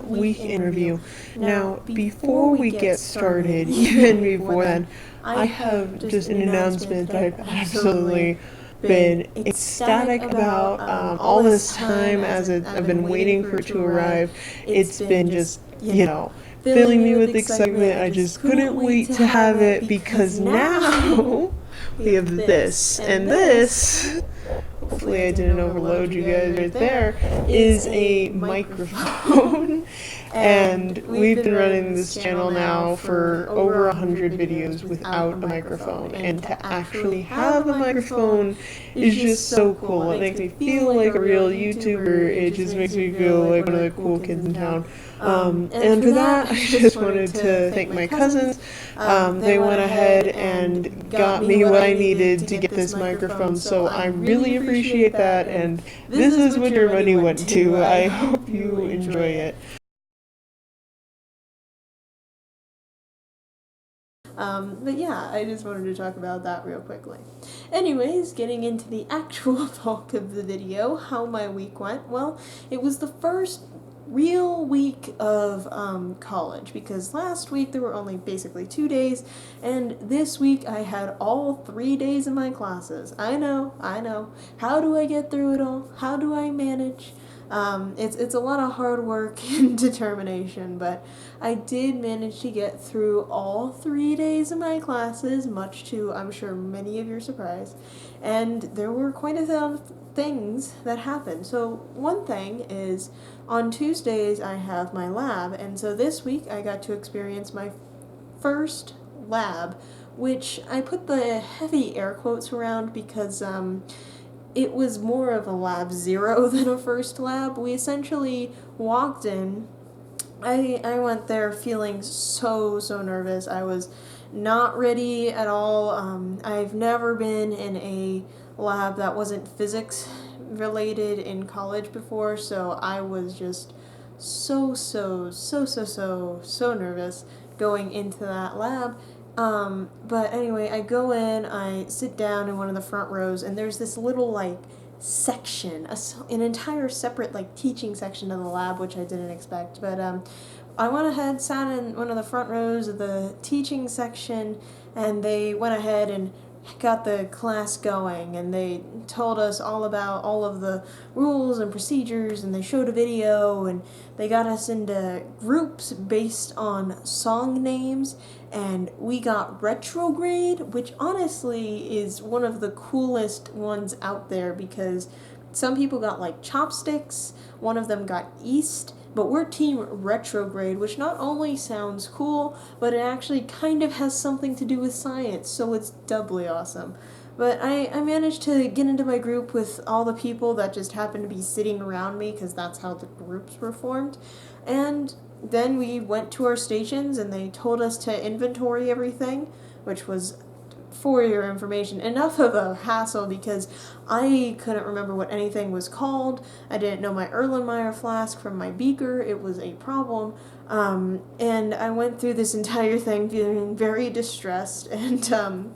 week in review. Now, before we get started, even before then, I have just an announcement that I've absolutely been ecstatic about all this time as I've been waiting for it to arrive. It's been just, filling me with excitement. I just couldn't wait to have it because now we have this, and this, hopefully I didn't overload you guys right there, is a microphone. And we've been running this channel now for over 100 videos without a microphone, and to actually have a microphone is just so cool. It makes me feel like a real YouTuber. It just makes me feel like one of the cool kids in town. And for that, I just wanted to thank my cousins. They went ahead and got me what I needed to get this microphone, so I really appreciate that, and this is what your money went to. I hope you enjoy it. But yeah, I just wanted to talk about that real quickly. Anyways, getting into the actual bulk of the video, how my week went. Well, it was the first real week of college, because last week there were only basically 2 days, and this week I had all 3 days of my classes. I know. How do I get through it all? How do I manage? It's a lot of hard work and determination, but I did manage to get through all 3 days of my classes, much to, I'm sure, many of your surprise. And there were quite a few things that happened. So one thing is, on Tuesdays I have my lab, and so this week I got to experience my first lab, which I put the heavy air quotes around because it was more of a lab zero than a first lab. We essentially walked in. I went there feeling so nervous. I was not ready at all. I've never been in a lab that wasn't physics related in college before, so I was just so nervous going into that lab. But anyway, I go in, I sit down in one of the front rows, and there's this little, section, an entire separate, teaching section of the lab, which I didn't expect. But, I went ahead, sat in one of the front rows of the teaching section, and they went ahead and got the class going, and they told us all about all of the rules and procedures, and they showed a video, and they got us into groups based on song names, and we got Retrograde, which honestly is one of the coolest ones out there, because some people got Chopsticks, one of them got East, but we're Team Retrograde, which not only sounds cool, but it actually kind of has something to do with science, so it's doubly awesome. But I managed to get into my group with all the people that just happened to be sitting around me, because that's how the groups were formed. And then we went to our stations, and they told us to inventory everything, which was, for your information, enough of a hassle because I couldn't remember what anything was called. I didn't know my Erlenmeyer flask from my beaker. It was a problem. And I went through this entire thing feeling very distressed, and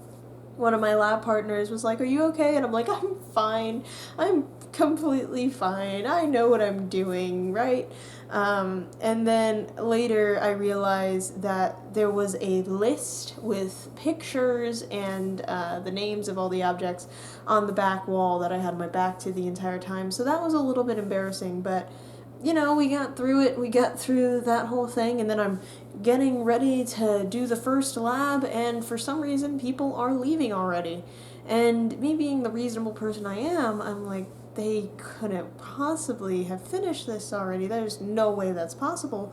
one of my lab partners was like, "Are you okay?" And I'm like, "I'm fine. I'm completely fine. I know what I'm doing, right?" And then later I realized that there was a list with pictures and the names of all the objects on the back wall that I had my back to the entire time. So that was a little bit embarrassing, but we got through it. We got through that whole thing, and then I'm getting ready to do the first lab, and for some reason people are leaving already. And me being the reasonable person I am, I'm like, they couldn't possibly have finished this already. There's no way that's possible.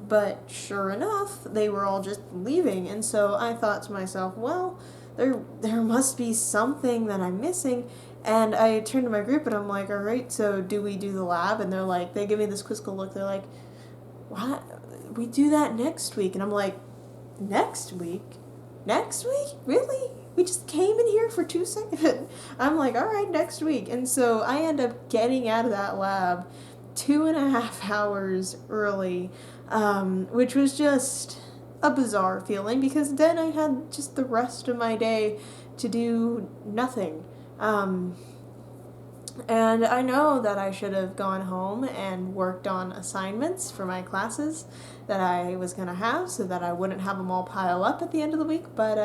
But sure enough, they were all just leaving, and so I thought to myself, well, there must be something that I'm missing. And I turned to my group and I'm like, all right, so do we do the lab? And they're like, they give me this quizzical look. They're like, what? We do that next week. And I'm like, next week? Next week? Really? We just came in here for 2 seconds. I'm like, all right, next week. And so I end up getting out of that lab 2.5 hours early, which was just a bizarre feeling, because then I had just the rest of my day to do nothing. And I know that I should have gone home and worked on assignments for my classes that I was going to have so that I wouldn't have them all pile up at the end of the week, but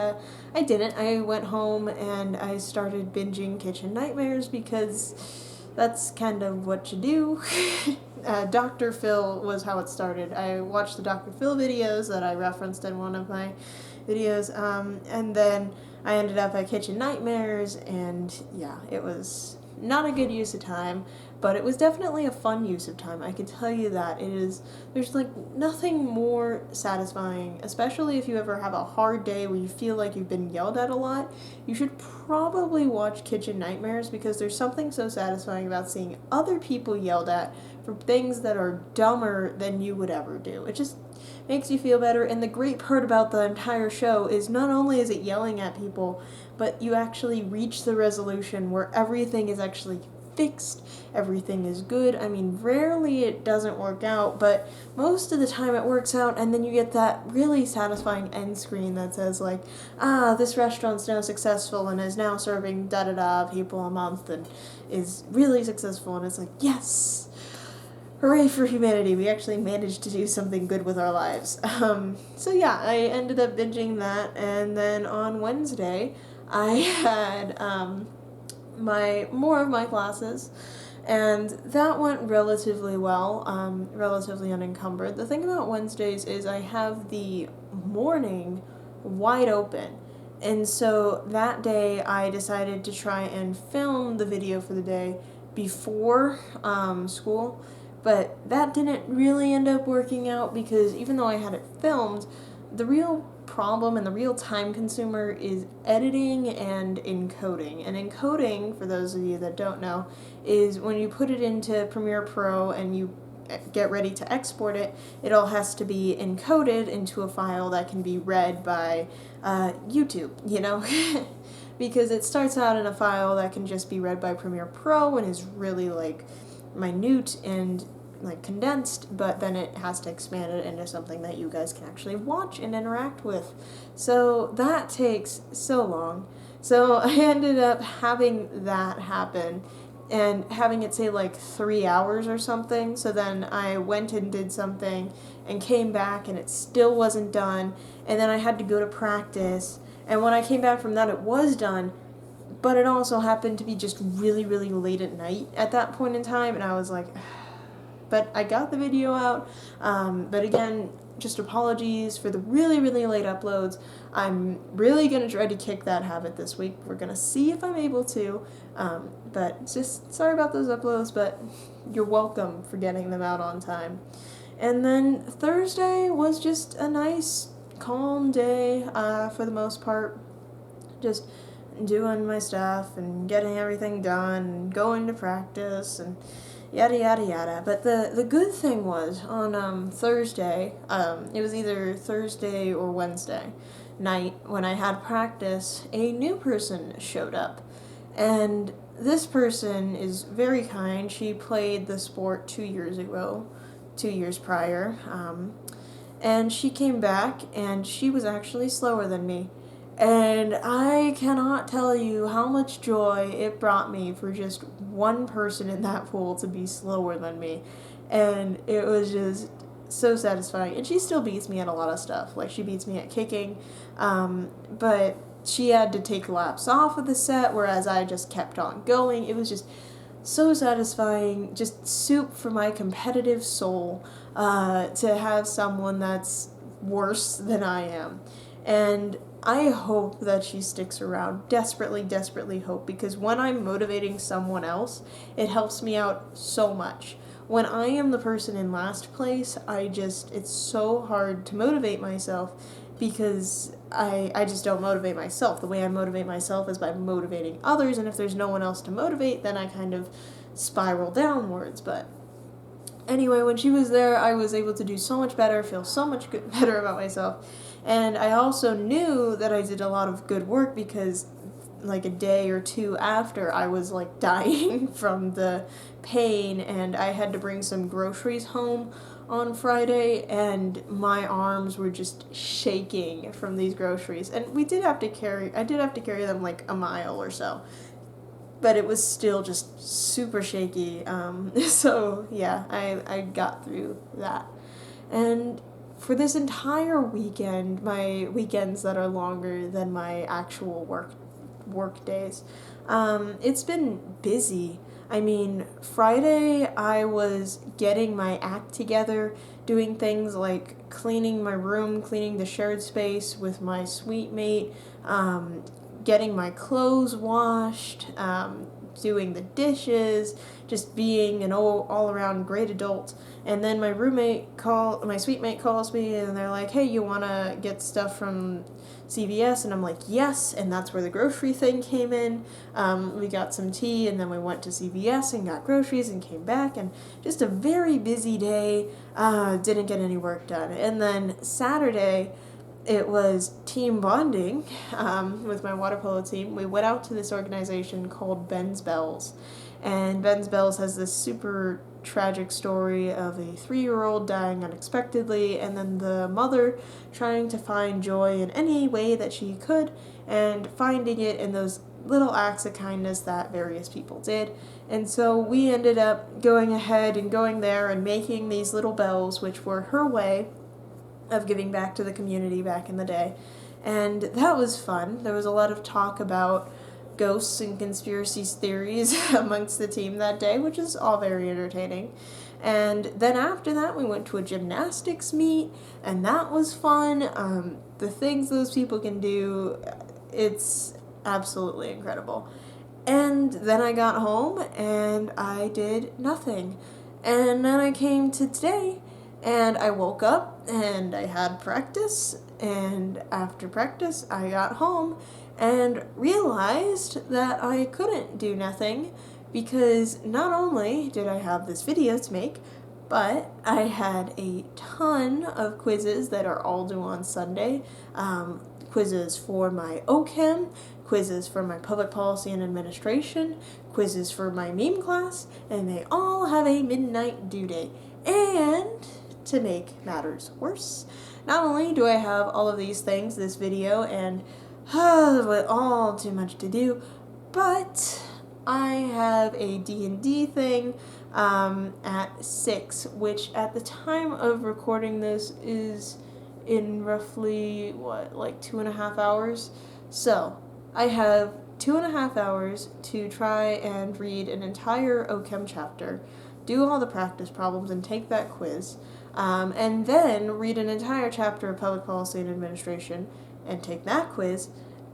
I didn't. I went home and I started binging Kitchen Nightmares because that's kind of what you do. Dr. Phil was how it started. I watched the Dr. Phil videos that I referenced in one of my videos, and then I ended up at Kitchen Nightmares, and yeah, it was not a good use of time, but it was definitely a fun use of time. I can tell you that. There's like nothing more satisfying, especially if you ever have a hard day where you feel like you've been yelled at a lot. You should probably watch Kitchen Nightmares because there's something so satisfying about seeing other people yelled at for things that are dumber than you would ever do. It just makes you feel better, and the great part about the entire show is not only is it yelling at people, but you actually reach the resolution where everything is actually fixed, everything is good. I mean, rarely it doesn't work out, but most of the time it works out, and then you get that really satisfying end screen that says like, this restaurant's now successful and is now serving da-da-da people a month and is really successful, and it's like, yes! Hooray for humanity, we actually managed to do something good with our lives. So yeah, I ended up binging that, and then on Wednesday, I had more of my classes, and that went relatively well, relatively unencumbered. The thing about Wednesdays is I have the morning wide open, and so that day I decided to try and film the video for the day before school. But that didn't really end up working out because even though I had it filmed, the real problem and the real time consumer is editing and encoding. And encoding, for those of you that don't know, is when you put it into Premiere Pro and you get ready to export it, it all has to be encoded into a file that can be read by YouTube, you know? Because it starts out in a file that can just be read by Premiere Pro and is really like minute and like condensed, but then it has to expand it into something that you guys can actually watch and interact with. So that takes so long. So I ended up having that happen and having it say like 3 hours or something. So then I went and did something and came back and it still wasn't done. And then I had to go to practice. And when I came back from that, it was done. But it also happened to be just really, really late at night at that point in time. And I was like, but I got the video out. But again, just apologies for the really, really late uploads. I'm really going to try to kick that habit this week. We're going to see if I'm able to. But just sorry about those uploads, but you're welcome for getting them out on time. And then Thursday was just a nice, calm day for the most part. Just doing my stuff and getting everything done and going to practice and yada yada yada. But the good thing was on Thursday, it was either Thursday or Wednesday night when I had practice, a new person showed up. And this person is very kind. She played the sport 2 years ago, 2 years prior. And she came back and she was actually slower than me. And I cannot tell you how much joy it brought me for just one person in that pool to be slower than me. And it was just so satisfying. And she still beats me at a lot of stuff. Like, she beats me at kicking. But she had to take laps off of the set, whereas I just kept on going. It was just so satisfying. Just soup for my competitive soul to have someone that's worse than I am. And I hope that she sticks around. Desperately, desperately hope. Because when I'm motivating someone else, it helps me out so much. When I am the person in last place, it's so hard to motivate myself because I just don't motivate myself. The way I motivate myself is by motivating others, and if there's no one else to motivate, then I kind of spiral downwards. But anyway, when she was there, I was able to do so much better, feel so much better about myself. And I also knew that I did a lot of good work because like a day or two after, I was like dying from the pain, and I had to bring some groceries home on Friday, and my arms were just shaking from these groceries. And I did have to carry them like a mile or so. but it was still just super shaky. So yeah, I got through that. And for this entire weekend, my weekends that are longer than my actual work days, it's been busy. I mean, Friday I was getting my act together, doing things like cleaning my room, cleaning the shared space with my suite mate, getting my clothes washed, doing the dishes, just being an all around great adult. And then my suite mate calls me, and they're like, "Hey, you wanna get stuff from CVS?" And I'm like, "Yes." And that's where the grocery thing came in. We got some tea, and then we went to CVS and got groceries and came back, and just a very busy day. Didn't get any work done. And then Saturday, it was team bonding with my water polo team. We went out to this organization called Ben's Bells. And Ben's Bells has this super tragic story of a 3-year-old dying unexpectedly, and then the mother trying to find joy in any way that she could, and finding it in those little acts of kindness that various people did. And so we ended up going ahead and going there and making these little bells, which were her way of giving back to the community back in the day. And that was fun. There was a lot of talk about ghosts and conspiracy theories amongst the team that day, which is all very entertaining. And then after that, we went to a gymnastics meet, and that was fun. The things those people can do, it's absolutely incredible. And then I got home, and I did nothing. And then I came to today, and I woke up, and I had practice, and after practice, I got home, and realized that I couldn't do nothing because not only did I have this video to make, but I had a ton of quizzes that are all due on Sunday. Quizzes for my OChem, quizzes for my public policy and administration, quizzes for my meme class, and they all have a midnight due date. And to make matters worse, not only do I have all of these things, this video, and with all too much to do, but I have a D&D thing at 6, which at the time of recording this is in roughly, like 2.5 hours? So, I have 2.5 hours to try and read an entire OChem chapter, do all the practice problems, and take that quiz, and then read an entire chapter of public policy and administration, and take that quiz,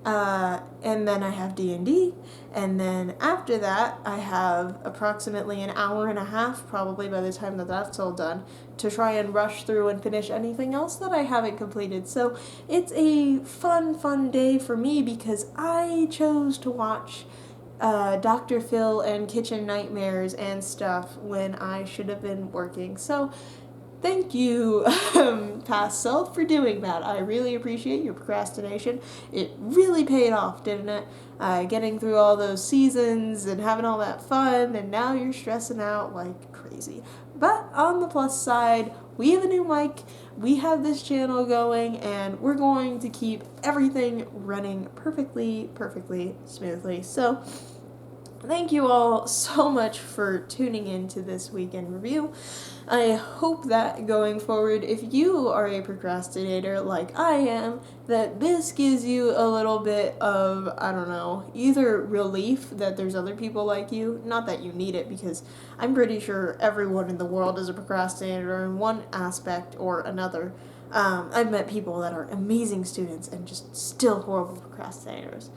and then I have D&D, and then after that I have approximately an hour and a half, probably by the time that that's all done, to try and rush through and finish anything else that I haven't completed. So it's a fun day for me because I chose to watch Dr. Phil and Kitchen Nightmares and stuff when I should have been working. So thank you, past self, for doing that. I really appreciate your procrastination. It really paid off, didn't it? Getting through all those seasons and having all that fun, and now you're stressing out like crazy. But on the plus side, we have a new mic, we have this channel going, and we're going to keep everything running perfectly smoothly. So thank you all so much for tuning in to this weekend review. I hope that going forward, if you are a procrastinator like I am, that this gives you a little bit of, I don't know, either relief that there's other people like you, not that you need it, because I'm pretty sure everyone in the world is a procrastinator in one aspect or another. I've met people that are amazing students and just still horrible procrastinators.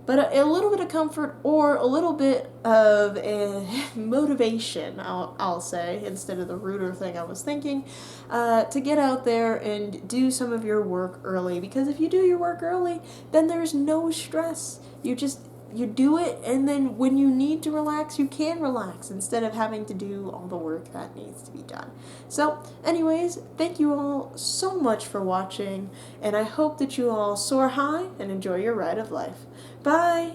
But a little bit of comfort or a little bit of a motivation, I'll say, instead of the ruder thing I was thinking, to get out there and do some of your work early. Because if you do your work early, then there's no stress. You do it, and then when you need to relax, you can relax instead of having to do all the work that needs to be done. So, anyways, thank you all so much for watching, and I hope that you all soar high and enjoy your ride of life. Bye!